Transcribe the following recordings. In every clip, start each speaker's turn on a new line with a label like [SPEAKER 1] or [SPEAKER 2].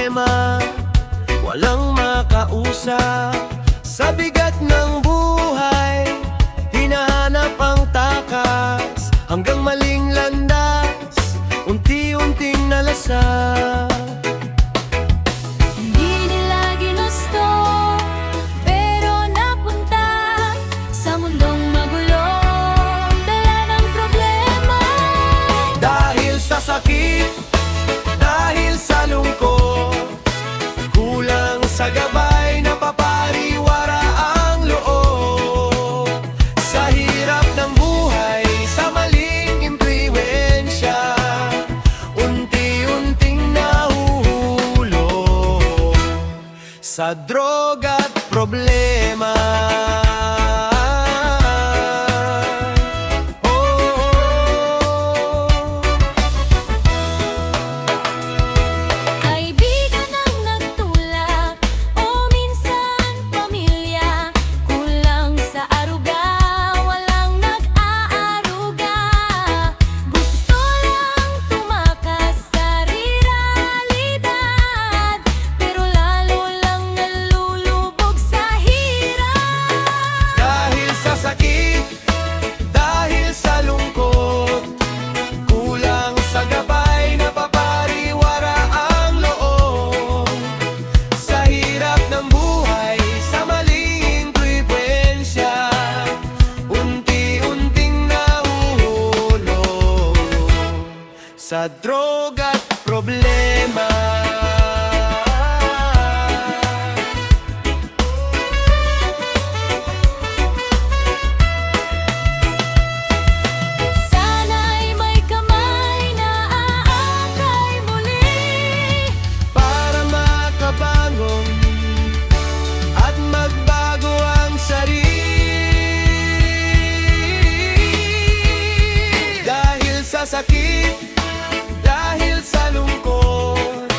[SPEAKER 1] problema, walang makausap. Sa bigat ng buhay, hinahanap ang takas, hanggang maling landas, unti-unting nalasap.
[SPEAKER 2] Hindi nila ginusto, pero napunta sa mundong magulo, dala ng problema.
[SPEAKER 1] Dahil sa sakit, dahil sa lungkot, kulang sa gabay, napapariwara ang loob. Sa hirap ng buhay, sa maling impluwensya, unti-unting nahuhulog sa droga at problema.
[SPEAKER 2] Kaibigan ang nagtulak, o minsan pamilya, kulang sa aruga, walang nag-aaruga. Gusto lang tumakas sa realidad, pero lalo lang nalulubog sa hirap.
[SPEAKER 1] Dahil sa sakit, dahil sa lungkot, kulang sa gabay, napapariwara ang loob. Sa hirap ng buhay, sa maling impluwensya, unti-unting nahuhulog sa droga at problema.
[SPEAKER 2] Sana'y may kamay na aangkay muli,
[SPEAKER 1] Para makabangon at magbago ang sarili. Dahil sa sakit, dahil sa lungkot,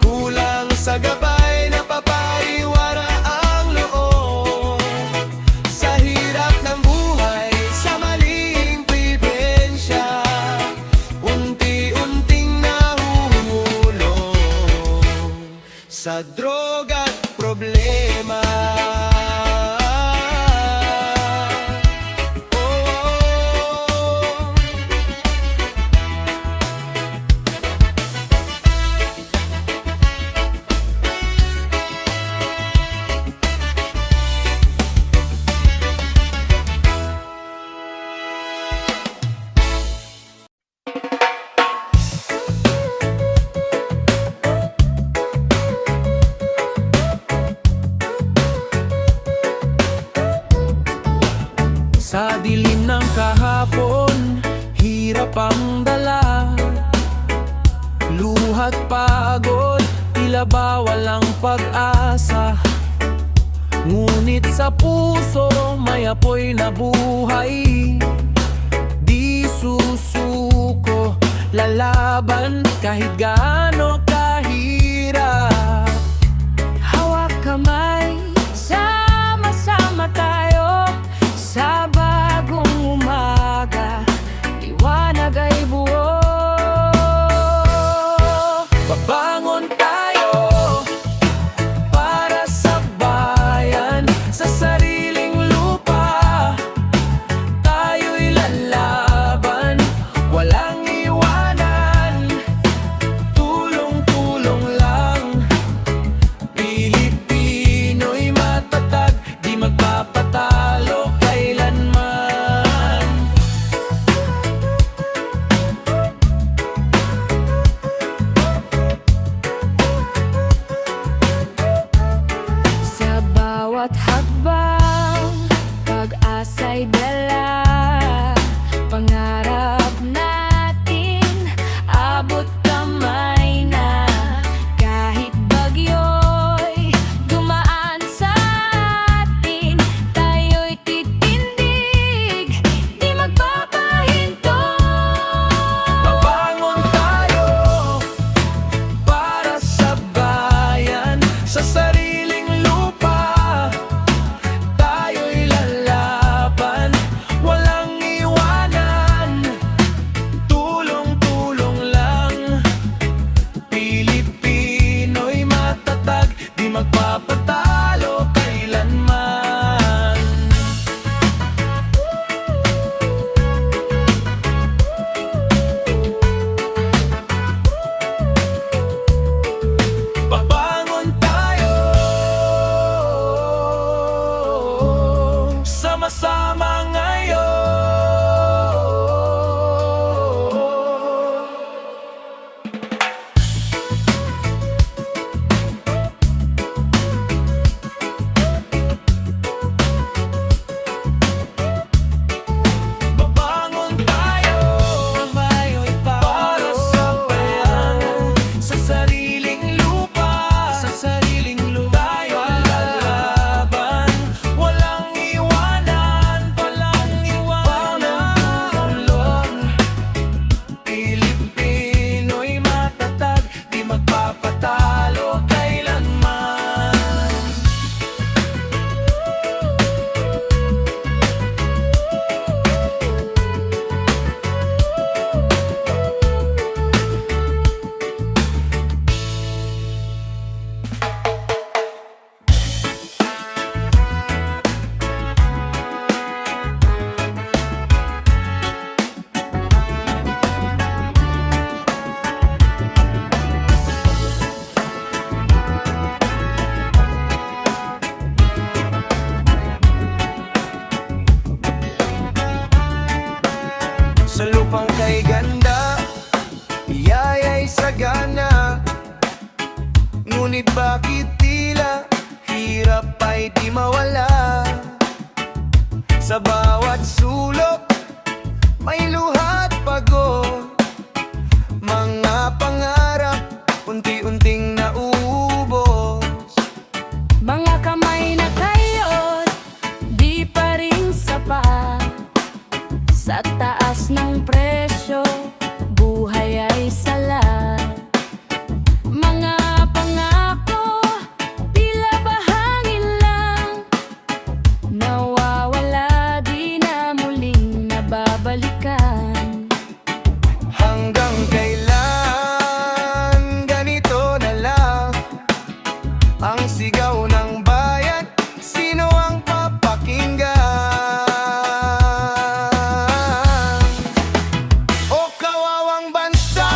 [SPEAKER 1] kulang sa gabay, napapariwara ang loob. Sa hirap ng buhay, sa maling impluwensya, unti-unting nahuhulog sa droga at problema. Oh. Sa dilim ng kahapon, hirap ang dala, luha't pagod, tila ba walang pag-asa. Ngunit sa puso may apoy na buhay, di susuko, lalaban kahit gaano kahirap.
[SPEAKER 2] hawak kamay, sama-sama tayo sa bagong umaga, liwanag ay buo.
[SPEAKER 1] Babangon tayo para sa bayan, sa sariling lupa, tayo'y lalaban, walang iwanan, tulong Ngunit bakit tila hirap ay di mawala? Sa bawat sulok may luhat pagod, mga pangarap unti-unting nauubos.
[SPEAKER 2] Mga kamay na kayod, di pa rin sapat. Sa taas ng presyo, buhay ay sala. Mga pangako, tila bahangin lang. Nawawala, di na muling nababalikan.
[SPEAKER 1] Hanggang kailan ganito na lang ang sigaw ng bayan? Sino ang papakinggan? O kawawang bansa,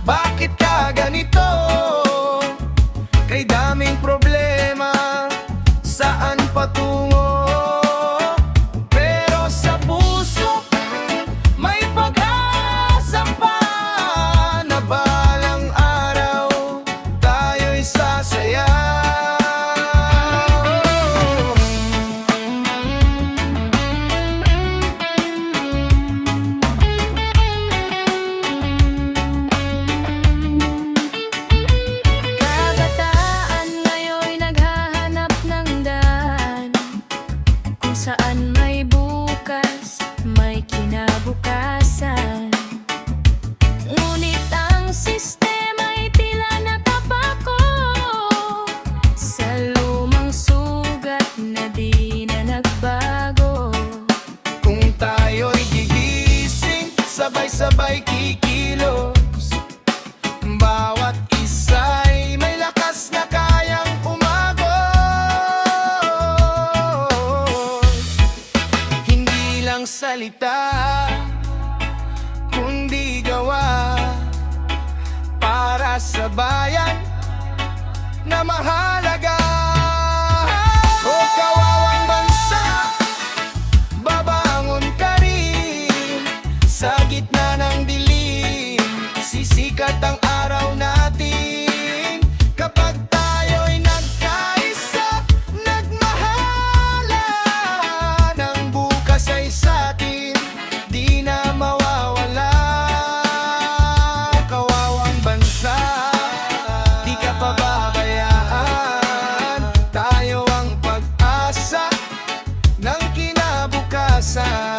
[SPEAKER 1] bakit ka ganito? Kay daming problema, saan patungo? Pero sa puso may pag-asa pa na balang araw tayo'y sasaya.
[SPEAKER 2] Kabataan ngayon'y naghahanap ng daan, kung saan may bukas, may kinabukasan. Ngunit ang sistema'y tila nakapako sa lumang sugat na di na nagbago.
[SPEAKER 1] Kung tayo'y gigising, sabay-sabay kikilos, bawat isa'y may lakas na kayang umagos. Hindi lang salita, kundi gawa, para sa bayan na mahalaga. O kawawang bansa, babangon ka rin. Sa gitna ng dilim, sisikat ang araw natin. Kapag tayo'y nagkaisa, nagmahalan, ang bukas ay sa'tin, di na mawawala. Kawawang bansa, di ka pababayaan. Tayo ang pag-asa ng kinabukasan.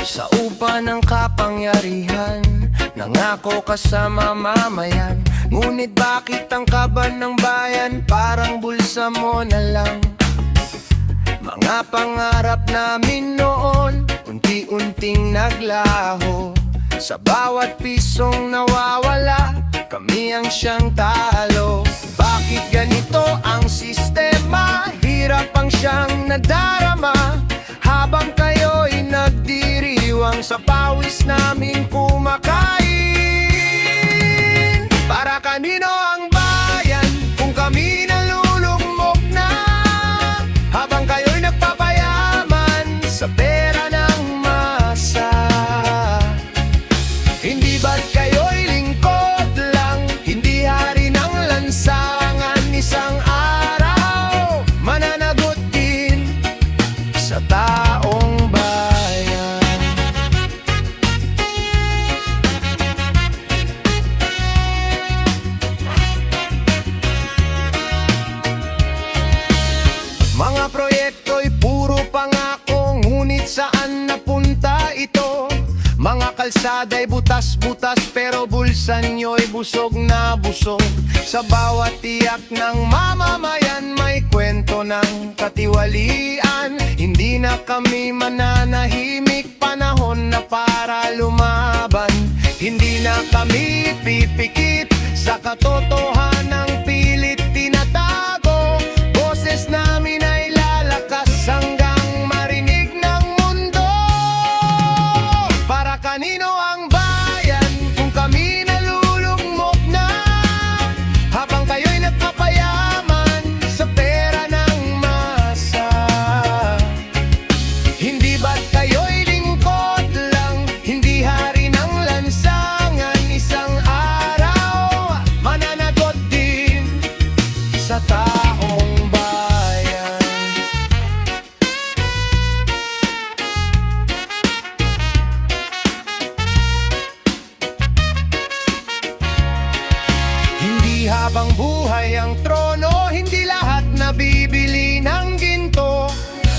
[SPEAKER 1] Sa upa ng kapangyarihan, nangako ka sa mamamayan. Ngunit bakit ang kaban ng bayan parang bulsa mo na lang? Mga pangarap namin noon, unti-unting naglaho. Sa bawat pisong nawawala, kami ang siyang talo. Bakit ganito ang sistema? Hirap ang siyang nadarama, habang kayo'y nagdiriwang sa pawis namin kumakain. Para kanino ang bayan kung kami nalulugmok na, habang kayo'y nagpapayaman sa pera ng masa? Hindi ba't kayo'y lingkod lang, hindi hari ng lansangan? Isang araw mananagot din sa taong bayan. kalsada'y butas-butas pero bulsa nyo'y busog na busog. Sa bawat tiyak ng mamamayan may kwento ng katiwalian. Hindi na kami mananahimik, panahon na para lumaban. Hindi na kami pipikit sa katotohanang pilit tinatago. Boses namin ay lalakas hanggang marinig ng mundo. Para kanino ang bayan kung kami nalulugmok na, habang kayo'y nagpapayaman sa pera ng masa? Hindi ba't kayo'y lingkod lang, hindi hari ng lansangan? Isang araw mananagot din sa taong bayan. Hindi habang buhay ang trono, hindi lahat nabibili ng ginto.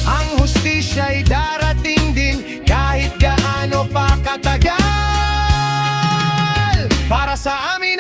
[SPEAKER 1] Ang hustisya'y darating din kahit gaano pa katagal. Para sa amin